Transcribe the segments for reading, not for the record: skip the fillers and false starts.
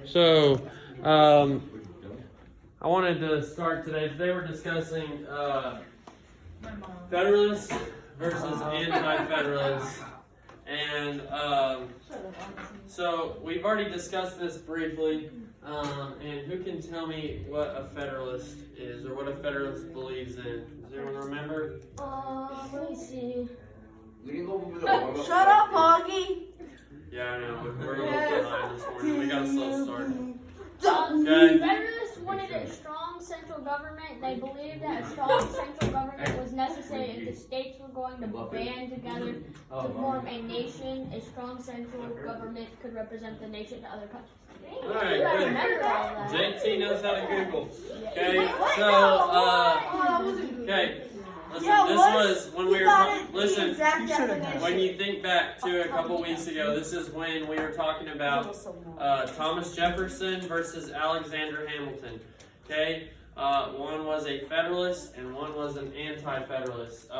So, I wanted to start today. Today we're discussing Federalists versus Anti-federalists. And so we've already discussed this briefly. And who can tell me what a Federalist is or what a Federalist believes in? Does anyone remember? Let me see. Shut up, Poggy! Yeah, I know. We're a little behind this morning. We got a slow start. The Federalists wanted a strong central government. They believed that a strong central government was necessary if the states were going to band together to form a nation. A strong central government could represent the nation to other countries. Alright, good. JT knows how to Google. Okay, okay. Listen, this was when we were listen. When you think back to a couple weeks ago, this is when we were talking about Thomas Jefferson versus Alexander Hamilton. Okay, one was a Federalist and one was an Anti-federalist.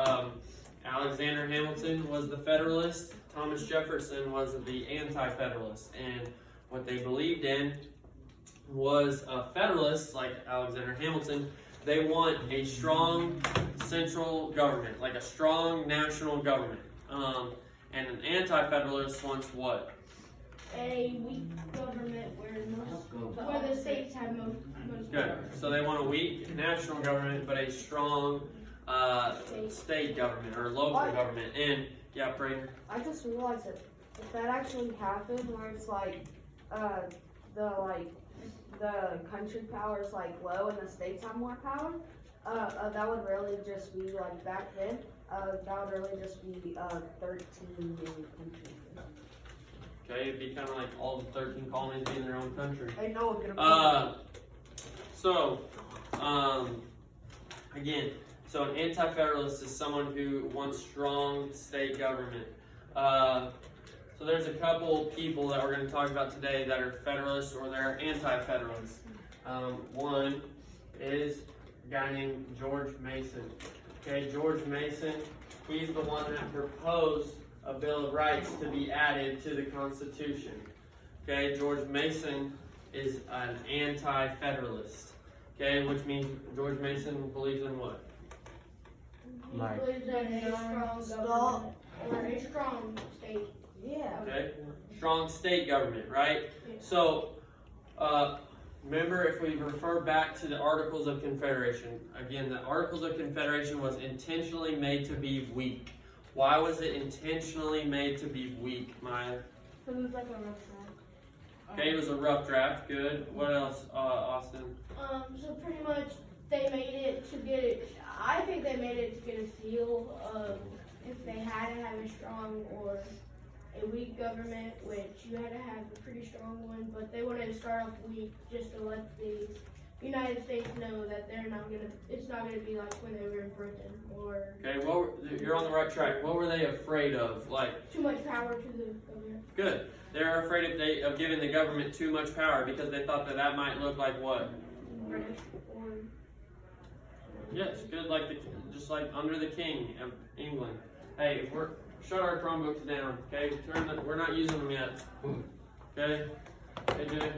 Alexander Hamilton was the Federalist. Thomas Jefferson was the Anti-federalist, and what they believed in was Federalists like Alexander Hamilton. They want a strong central government, like a strong national government. And an anti-federalist wants what? A weak government where the states have most Good. power. So they want a weak national government, but a strong state government or local government. And yeah, Brayden. I just realized that if that actually happened, where it's like the country power is like low and the states have more power, that would really just be like back then. That would really just be 13 new countries. Okay, it'd be kind of like all the 13 colonies being their own country. I know it's gonna be. Again, so an anti-federalist is someone who wants strong state government. So there's a couple people that we're going to talk about today that are federalists or they're anti-federalists. One is a guy named George Mason. Okay, George Mason, he's the one that proposed a Bill of Rights to be added to the Constitution. Okay, George Mason is an anti-federalist. Okay, which means George Mason believes in what? He believes in a strong government or a strong state. Yeah. Okay, strong state government, right? So, remember if we refer back to the Articles of Confederation, again, the Articles of Confederation was intentionally made to be weak. Why was it intentionally made to be weak, Maya? So it was like a rough draft. Okay, it was a rough draft, good. What else, Austin? So pretty much they made it to get it. I think they made it to get a feel of if they had to have a strong or a weak government, which you had to have a pretty strong one, but they wanted to start off weak just to let the United States know that it's not gonna be like when they were in Britain or. Okay, you're on the right track. What were they afraid of? Like Too much power to the government. good. They're afraid of giving the government too much power because they thought that might look like what? British or. Yes, good. Just like under the King of England. Hey, shut our Chromebooks down. Okay, we're not using them yet. Okay, AJ.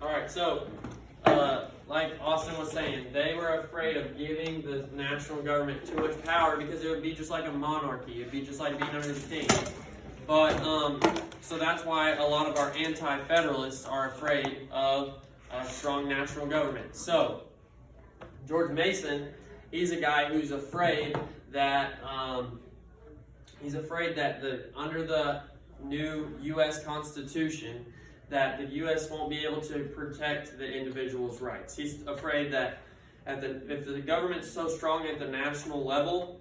All right, so like Austin was saying, they were afraid of giving the national government too much power because it would be just like a monarchy. It'd be just like being under the king. But so that's why a lot of our anti-federalists are afraid of a strong national government. So George Mason, he's a guy who's afraid that under the new U.S. Constitution, that the U.S. won't be able to protect the individual's rights. He's afraid that if the government's so strong at the national level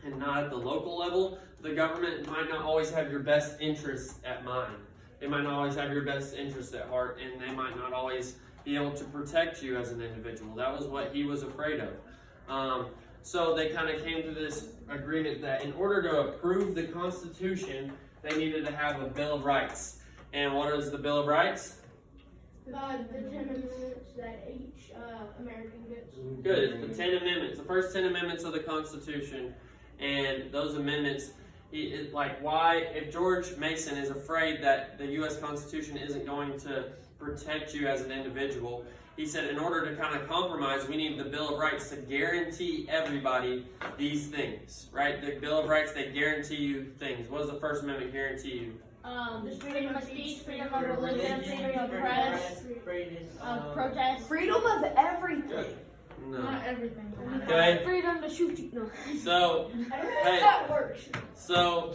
and not at the local level, the government might not always have your best interests at mind. They might not always have your best interests at heart, and they might not always be able to protect you as an individual. That was what he was afraid of. So they kind of came to this agreement that in order to approve the Constitution, they needed to have a Bill of Rights. And what is the Bill of Rights? The 10 amendments that each American gets. Good. It's the 10 amendments, the first 10 amendments of the Constitution. And those amendments why, if George Mason is afraid that the U.S. Constitution isn't going to protect you as an individual, he said in order to kind of compromise, we need the Bill of Rights to guarantee everybody these things, right? The Bill of Rights, they guarantee you things. What does the First Amendment guarantee you? Freedom of speech, freedom of religion, freedom of press, of protest. Freedom of everything. No. Not everything. Okay. Freedom to shoot you. No. So, hey, That works. so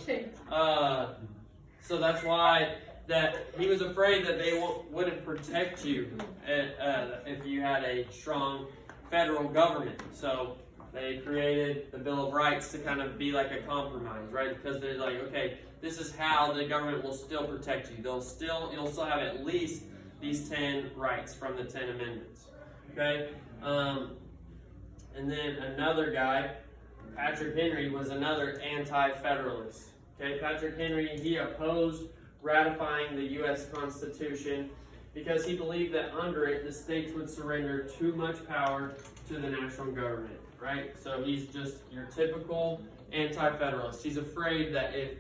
that's why that he was afraid that they wouldn't protect you if you had a strong federal government. So they created the Bill of Rights to kind of be like a compromise, right? Because they're like, okay, this is how the government will still protect you. You'll still have at least these 10 rights from the 10 amendments. Okay? And then another guy, Patrick Henry, was another anti-federalist. Okay, Patrick Henry, he opposed ratifying the U.S. Constitution because he believed that under it, the states would surrender too much power to the national government, right? So he's just your typical anti-federalist. He's afraid that if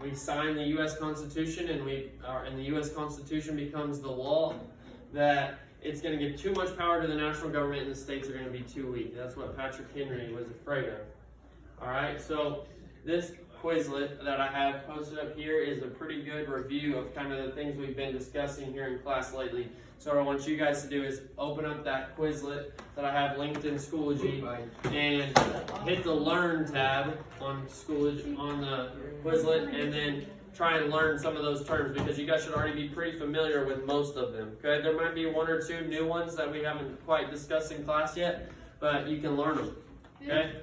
we sign the U.S. Constitution and the U.S. Constitution becomes the law, that it's going to give too much power to the national government and the states are going to be too weak. That's what Patrick Henry was afraid of. All right, so this Quizlet that I have posted up here is a pretty good review of kind of the things we've been discussing here in class lately. So what I want you guys to do is open up that Quizlet that I have linked in Schoology and hit the Learn tab on Schoology on the Quizlet, and then try and learn some of those terms because you guys should already be pretty familiar with most of them. Okay, there might be one or two new ones that we haven't quite discussed in class yet, but you can learn them. Okay.